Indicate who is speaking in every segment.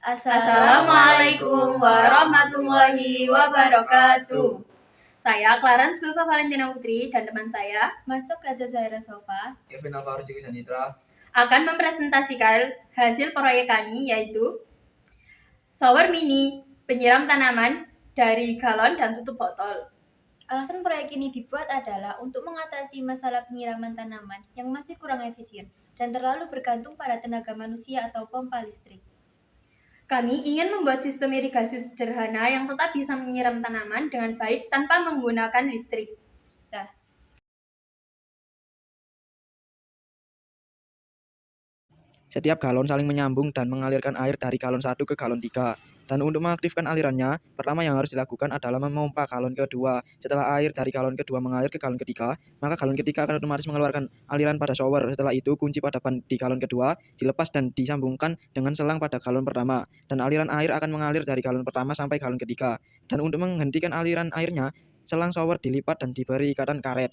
Speaker 1: Assalamualaikum warahmatullahi wabarakatuh. Saya Clarence Wilfa Valentina Putri dan teman saya
Speaker 2: Mas Tokata Zahra Sofa
Speaker 3: Kevin Alvaro Sanitra
Speaker 1: akan mempresentasikan hasil proyek kami, yaitu shower mini penyiram tanaman dari galon dan tutup botol.
Speaker 2: Alasan proyek ini dibuat adalah untuk mengatasi masalah penyiraman tanaman yang masih kurang efisien dan terlalu bergantung pada tenaga manusia atau pompa listrik.
Speaker 1: Kami ingin membuat sistem irigasi sederhana yang tetap bisa menyiram tanaman dengan baik tanpa menggunakan listrik.
Speaker 3: Setiap galon saling menyambung dan mengalirkan air dari galon 1 ke galon 3. Dan untuk mengaktifkan alirannya, pertama yang harus dilakukan adalah memompa galon kedua. Setelah air dari galon kedua mengalir ke galon ketiga, maka galon ketiga akan otomatis mengeluarkan aliran pada shower. Setelah itu, kunci pada ban di galon kedua dilepas dan disambungkan dengan selang pada galon pertama. Dan aliran air akan mengalir dari galon pertama sampai galon ketiga. Dan untuk menghentikan aliran airnya, selang shower dilipat dan diberi ikatan karet.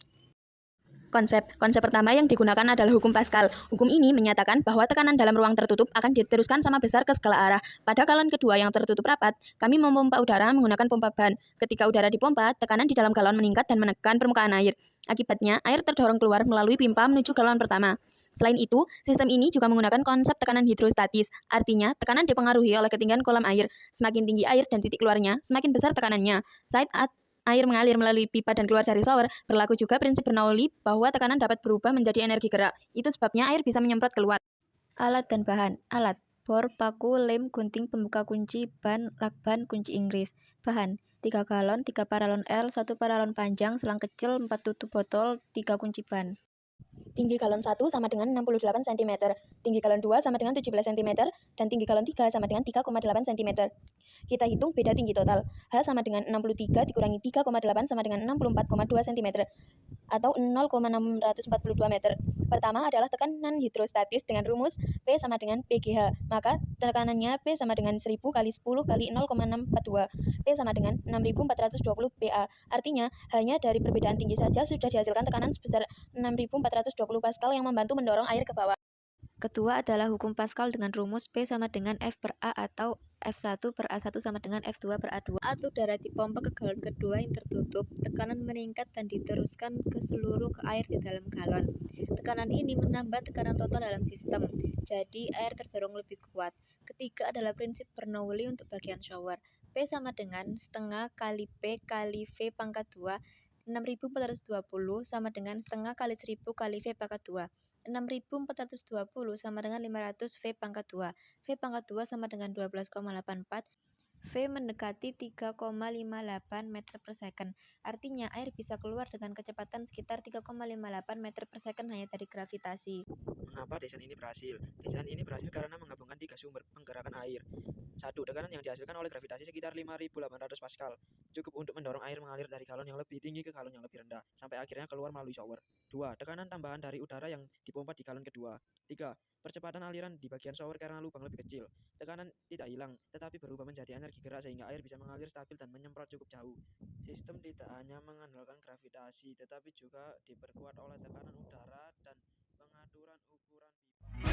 Speaker 4: Konsep pertama yang digunakan adalah hukum Pascal. Hukum ini menyatakan bahwa tekanan dalam ruang tertutup akan diteruskan sama besar ke segala arah. Pada galon kedua yang tertutup rapat, kami memompa udara menggunakan pompa ban. Ketika udara dipompa, tekanan di dalam galon meningkat dan menekan permukaan air. Akibatnya, air terdorong keluar melalui pipa menuju galon pertama. Selain itu, sistem ini juga menggunakan konsep tekanan hidrostatis. Artinya, tekanan dipengaruhi oleh ketinggian kolam air. Semakin tinggi air dan titik keluarnya, semakin besar tekanannya. Saat air mengalir melalui pipa dan keluar dari shower, berlaku juga prinsip Bernoulli bahwa tekanan dapat berubah menjadi energi gerak. Itu sebabnya air bisa menyemprot keluar.
Speaker 2: Alat dan bahan. Alat: bor, paku, lem, gunting, pembuka kunci, ban, lakban, kunci Inggris. Bahan: 3 galon, 3 paralon L, 1 paralon panjang, selang kecil, 4 tutup botol, 3 kunci ban.
Speaker 4: Tinggi galon 1 sama dengan 68 cm, tinggi galon 2 sama dengan 17 cm, dan tinggi galon 3 sama dengan 3,8 cm. Kita hitung beda tinggi total. H sama dengan 63 dikurangi 3,8 sama dengan 64,2 cm, atau 0,642 meter. Pertama adalah tekanan hidrostatis dengan rumus P sama dengan PGH. Maka tekanannya P sama dengan 1000 kali 10 kali 0,642. P sama dengan 6420 PA. Artinya, hanya dari perbedaan tinggi saja sudah dihasilkan tekanan sebesar 6420 Pascal yang membantu mendorong air ke bawah.
Speaker 2: Kedua adalah hukum Pascal dengan rumus P sama dengan F per A atau F1 per A1 sama dengan F2 per A2. Saat udara dipompa ke galon kedua yang tertutup, tekanan meningkat dan diteruskan ke seluruh air di dalam galon. Tekanan ini menambah tekanan total dalam sistem, jadi air terdorong lebih kuat. Ketiga adalah prinsip Bernoulli untuk bagian shower. P sama dengan setengah kali P kali V pangkat 2, 6420 sama dengan setengah kali 1000 kali V pangkat 2. 6420 sama dengan 500 V pangkat 2. V pangkat 2 sama dengan 12,84. V mendekati 3,58 meter per second. Artinya air bisa keluar dengan kecepatan sekitar 3,58 meter per second hanya dari gravitasi.
Speaker 3: Mengapa desain ini berhasil? Desain ini berhasil karena menggabungkan 3 sumber penggerakan air. 1. Tekanan yang dihasilkan oleh gravitasi sekitar 5.800 Pascal. Cukup untuk mendorong air mengalir dari galon yang lebih tinggi ke galon yang lebih rendah, sampai akhirnya keluar melalui shower. 2. Tekanan tambahan dari udara yang dipompa di galon kedua. 3. Percepatan aliran di bagian shower karena lubang lebih kecil. Tekanan tidak hilang, tetapi berubah menjadi energi gerak sehingga air bisa mengalir stabil dan menyemprot cukup jauh. Sistem tidak hanya mengandalkan gravitasi, tetapi juga diperkuat oleh tekanan udara dan pengaturan ukuran pipa.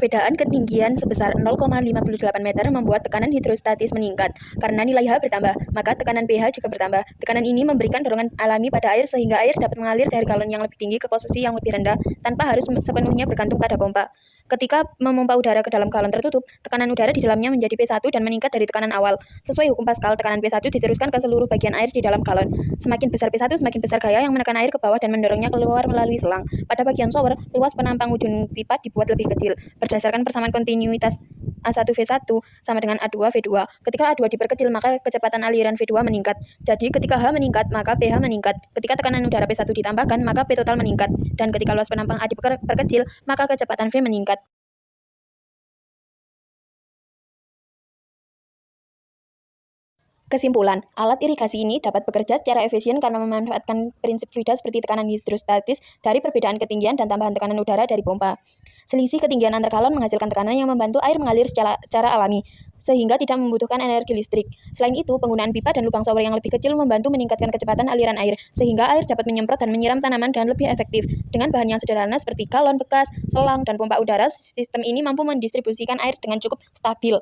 Speaker 4: Perbedaan ketinggian sebesar 0,58 meter membuat tekanan hidrostatis meningkat. Karena nilai H bertambah, maka tekanan pH juga bertambah. Tekanan ini memberikan dorongan alami pada air sehingga air dapat mengalir dari galon yang lebih tinggi ke posisi yang lebih rendah tanpa harus sepenuhnya bergantung pada pompa. Ketika memompa udara ke dalam galon tertutup, tekanan udara di dalamnya menjadi P1 dan meningkat dari tekanan awal. Sesuai hukum Pascal, tekanan P1 diteruskan ke seluruh bagian air di dalam galon. Semakin besar P1, semakin besar gaya yang menekan air ke bawah dan mendorongnya keluar melalui selang. Pada bagian shower, luas penampang ujung pipa dibuat lebih kecil. Berdasarkan persamaan kontinuitas A1V1 sama dengan A2V2. Ketika A2 diperkecil, maka kecepatan aliran V2 meningkat. Jadi ketika H meningkat, maka pH meningkat. Ketika tekanan udara P1 ditambahkan, maka P total meningkat. Dan ketika luas penampang A diperkecil, maka kecepatan V meningkat. Kesimpulan, alat irigasi ini dapat bekerja secara efisien karena memanfaatkan prinsip fluida seperti tekanan hidrostatis dari perbedaan ketinggian dan tambahan tekanan udara dari pompa. Selisih ketinggian antar galon menghasilkan tekanan yang membantu air mengalir secara alami, sehingga tidak membutuhkan energi listrik. Selain itu, penggunaan pipa dan lubang shower yang lebih kecil membantu meningkatkan kecepatan aliran air, sehingga air dapat menyemprot dan menyiram tanaman dengan lebih efektif. Dengan bahan yang sederhana seperti galon bekas, selang, dan pompa udara, sistem ini mampu mendistribusikan air dengan cukup stabil.